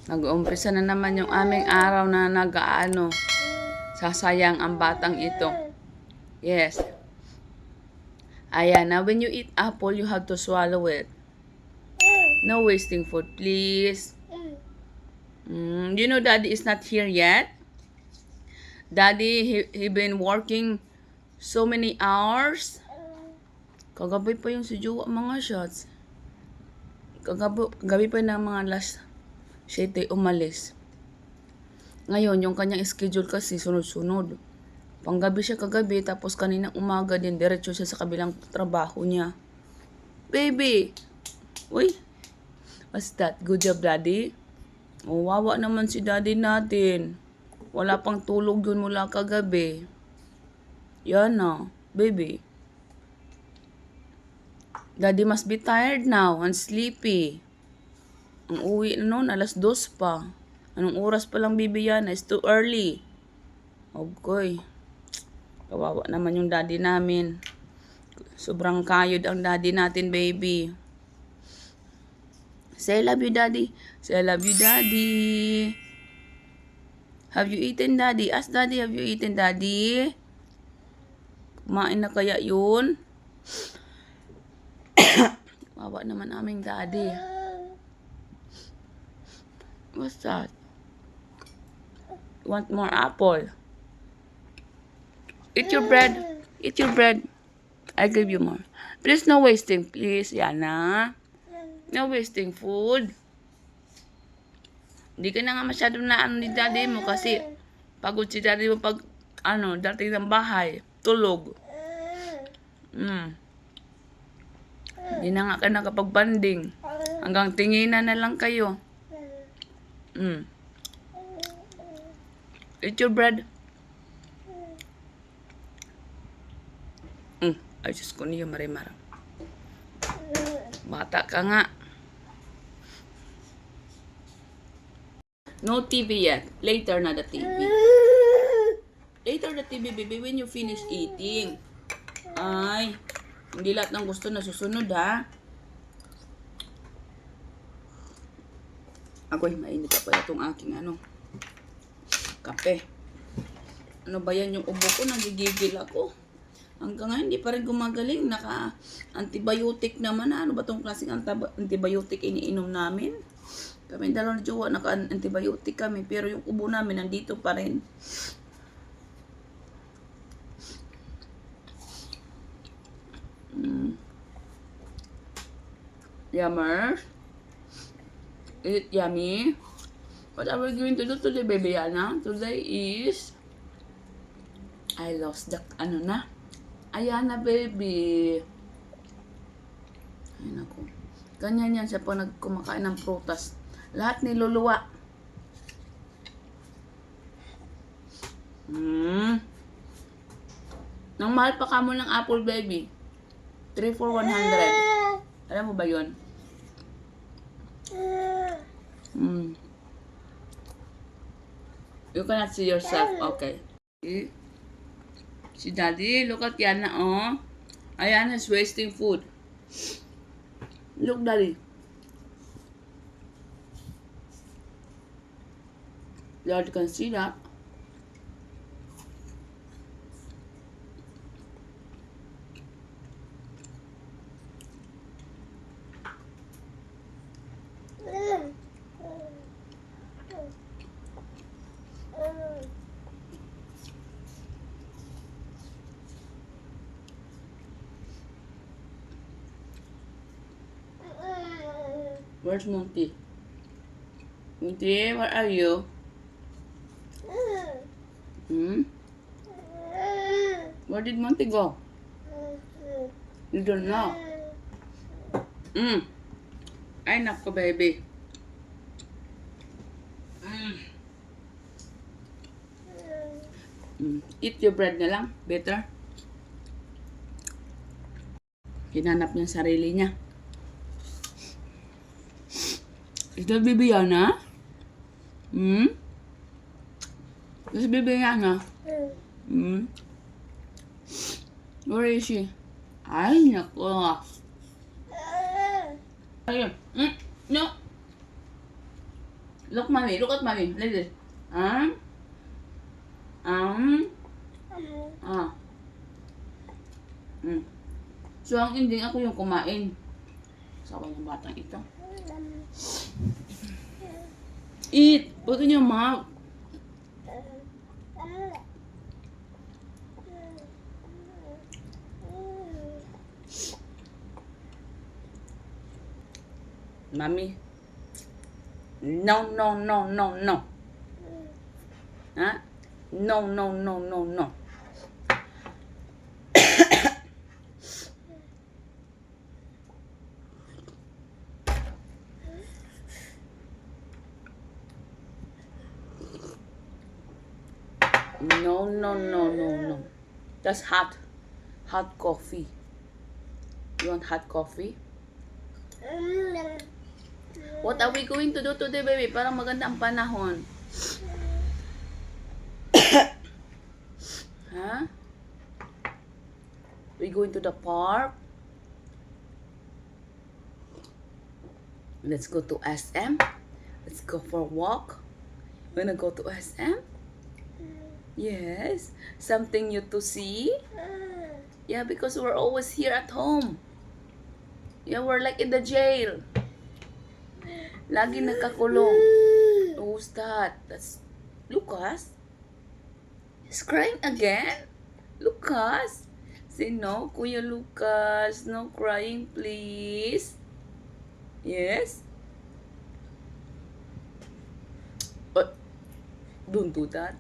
Nag-uumpisa na naman yung aming araw na nag-aano. Sasayang ang batang ito. Yes. Ayan, now when you eat apple, you have to swallow it. No wasting food, please. You know Daddy is not here yet. Daddy, he been working so many hours. Kagabi pa yung si Jowa mga shots. Kagabi pa na mga last 7 umalis. Ngayon, yung kanyang schedule kasi sunod-sunod. Panggabi siya kagabi, tapos kaninang umaga din, diretso siya sa kabilang trabaho niya. Baby! Uy! What's that? Good job, Daddy? Oh, wawa naman si Daddy natin. Wala pang tulog yun mula kagabi. Yan na, baby. Daddy must be tired now and sleepy. Ang uwi na noon, 2:00 pa. Anong oras pa lang, baby yan? It's too early. Okay. Kawawa naman yung daddy namin. Sobrang kayod ang daddy natin, baby. Say, I love you, daddy. Say, I love you, daddy. Have you eaten, daddy? Ask daddy, have you eaten, daddy? Kumain na kaya yun? Kawawa naman aming daddy. What's that? You want more apple? Eat your bread. Eat your bread. I give you more. Please, no wasting, please, Yana. No wasting food. Hindi ka na nga masyadong naano ni daddy mo kasi pagod si daddy mo pag, dating ng bahay. Tulog. Hindi na nga ka nakapag-banding. Hanggang tinginan na lang kayo. Eat your bread. Ay, Diyos ko niyo, marimara. Bata ka nga. No TV yet. Later na the TV. Later the TV, baby, when you finish eating. Ay, hindi lahat ng gusto na susunod, ha? Agoy, mainit pa pala itong aking kape. Ano ba yan yung ubo ko? Nagigigil ako. Hanggang ngayon, hindi pa rin gumagaling. Naka-antibiotic naman. Ano ba itong klaseng antibiotic iniinom namin? Kami dalawang jowa, naka-antibiotic kami. Pero yung ubo namin, nandito pa rin. Yummers? Is it yummy? What are we going to do today, baby Yana? Today is... I lost the... Ayan na, baby. Ay, naku. Ganyan yan siya po kumakain ng prutas. Lahat niluluwa. Nang mahal pa ka mo ng apple, baby. 3 for 100. Alam mo ba yun? You cannot see yourself. Okay. Si daddy, look at Yana, oh. Ayan is wasting food. Look, daddy. Dad can see that. Where's Monty? Monty, where are you? Where did Monty go? You don't know? Ay, nako, baby. Eat your bread na lang. Better. Hinanap niya sarili niya. Is that baby Yana? Is baby Yana? Where is she? Ay, nako. Ayun. No. Look, mommy. Look at mommy. Like this. Um. Um. Ah. Mm. So, ang ending ako yung kumain. Sawa ng batang ito. Eat! Put in your mouth. Mommy. No, no, no, no, no. Huh? No, no, no, no, no. No, no, no, no, no. That's hot. Hot coffee. You want hot coffee? What are we going to do today, baby? Para maganda ang panahon. Huh? We going to the park? Let's go to SM. Let's go for a walk. Wanna go to SM? Yes. Something new to see? Yeah, because we're always here at home. Yeah, we're like in the jail. Lagi nagkakulong. Who's that? That's Lucas. He's crying again? Lucas? Say no, Kuya Lucas. No crying, please. Yes? But don't do that.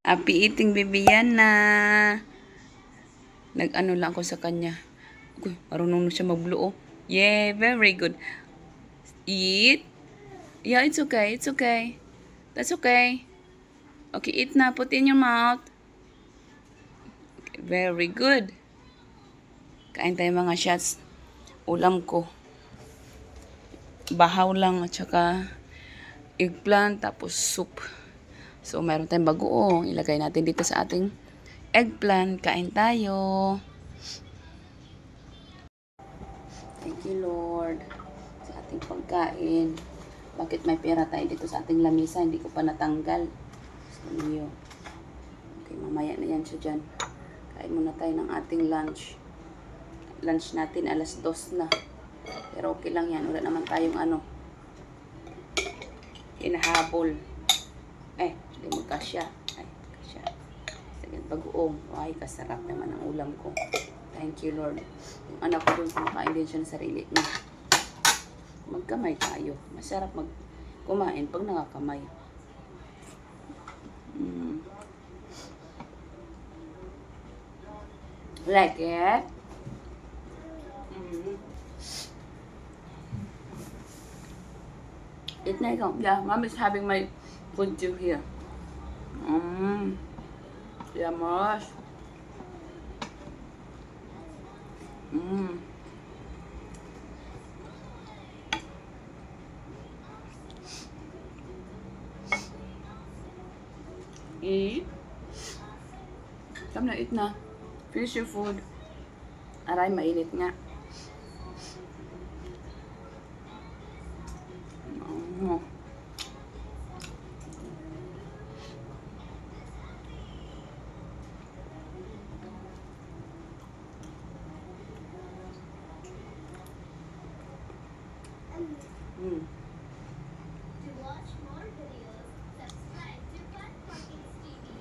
Happy eating, baby Yana. Nag-ano lang ako sa kanya. Uy, marunong na siya mag-blow. Yeah, very good. Eat. Yeah, it's okay. It's okay. That's okay. Okay, eat na. Put in your mouth. Okay, very good. Kain tayo mga shots. Ulam ko. Bahaw lang at saka eggplant tapos soup. So, mayroon tayong bagoong. Ilagay natin dito sa ating eggplant. Kain tayo. Thank you, Lord, sa ating pagkain. Bakit may pera tayo dito sa ating lamisa? Hindi ko pa natanggal. So, niyo. Okay, mamaya na yan siya dyan. Kain muna tayo ng ating lunch. Lunch natin alas 2 na. Pero okay lang yan. Wala naman tayong hinahabol. Hindi magkasya. Ay, kasya. Sige, bagoong. Ay, kasarap naman ang ulam ko. Thank you, Lord. Yung anak ko dun, kumakain din siya ng sarili niya. Magkamay tayo. Masarap kumain pag nakakamay. Like it? Eat na ikaw. Yeah, mom is having my food too here. Yamos. Eat. Come na, eat na. Finish your food. Aray, mainit nga. To watch more videos, subscribe to Fun Pockets TV.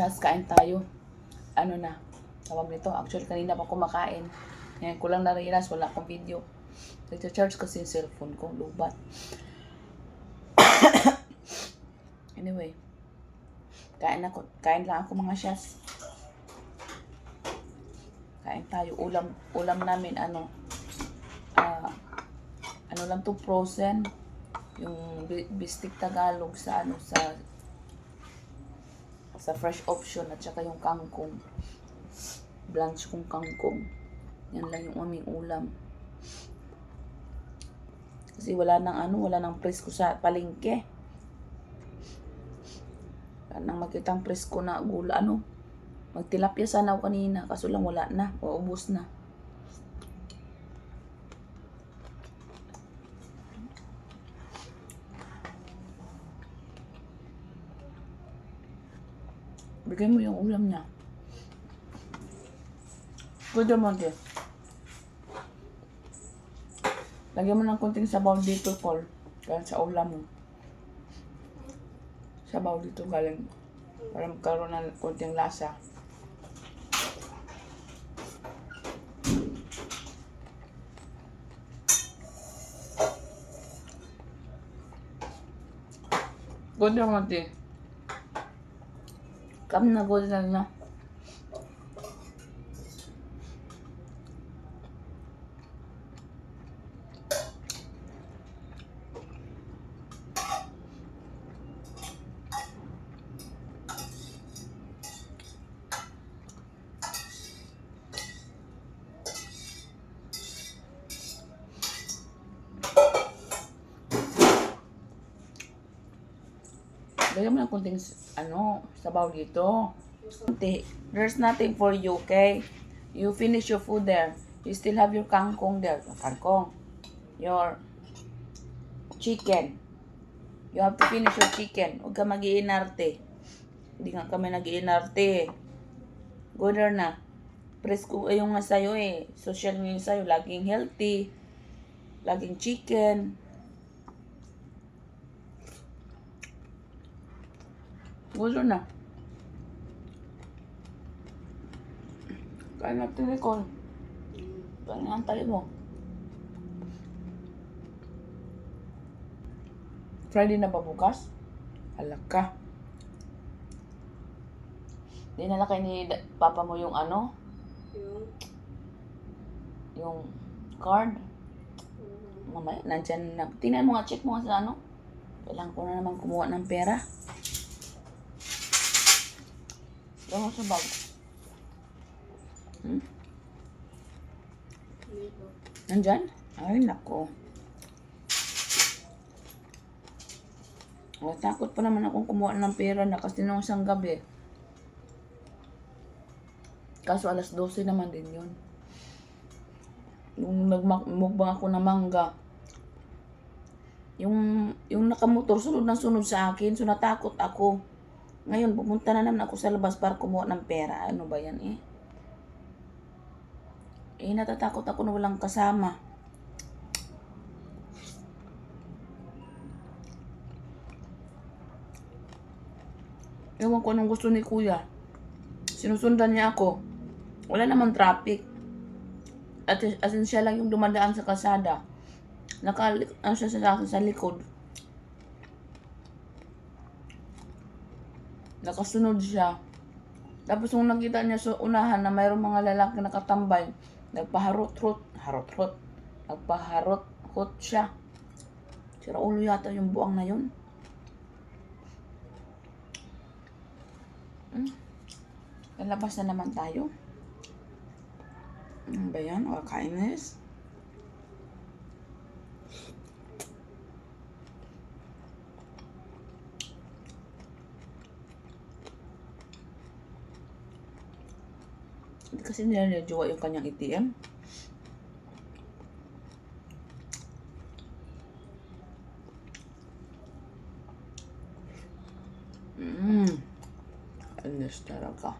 Chas, kain tayo. Ano na, tawag nito. Actually, kanina pa kumakain. Ngayon ko lang na-realize, wala akong video. Nag-charge kasi yung cellphone ko, lubat. Anyway, kain lang ako mga Chas. Kain tayo. Ulam namin, ano lang to, frozen. Yung bistik Tagalog sa sa fresh option at saka yung kangkong. Blanch kong kangkong. Yan lang yung aming ulam. Kasi wala nang presko sa palengke. Wala nang makitang presko na gula, magtilapia sana ako kanina, kaso lang wala na, maubos na. Bigay mo yung ulam niya. Good naman din. Lagyan mo ng konting sabaw dito, Paul. Galing sa ulam mo. Sabaw dito galing. Para magkaroon ng konting lasa. Good naman din. Kam na good na. Lagyan mo ng konting, sabaw dito. There's nothing for you, okay? You finish your food there. You still have your kangkong there. Kangkong. Your chicken. You have to finish your chicken. Huwag ka mag-iinarte. Hindi nga kami nag-iinarte. Go there na. Presko yung nga sa'yo Social nga sa'yo. Laging healthy. Laging chicken. Gusto na. Kain natin, Nicole. Kain nga tayo mo. Friday na ba bukas? Halak ka. Dinala kay ni Papa mo yung yung card. Mamaya, nandyan na. Tingnan mo nga, check mo nga sa Kailangan ko na naman kumuha ng pera. Ano sa bag? Nandyan? Ay, nako. Takot pa naman akong kumuha ng pera na kasi nung isang gabi. Kaso alas 12 naman din yun. Nung nagmukbang ako ng mangga, yung nakamotor sunod na sunod sa akin, so natakot ako. Ngayon, pupunta na naman ako sa labas para kumuha ng pera. Ano ba yan natatakot ako na walang kasama. Ewan ko anong gusto ni Kuya. Sinusundan niya ako. Wala naman traffic. At asin siya lang yung dumadaan sa kalsada. Siya sa likod. Nakasunod siya. Tapos nung nakita niya sa unahan na mayroong mga lalaki nakatambay, nagpaharot-hot siya. Sira ulo yata yung buwang na yun. Lalabas na naman tayo. Ano ba yan? O, kainis. Kasi nilajowa yung kanyang ATM. Anis talaga.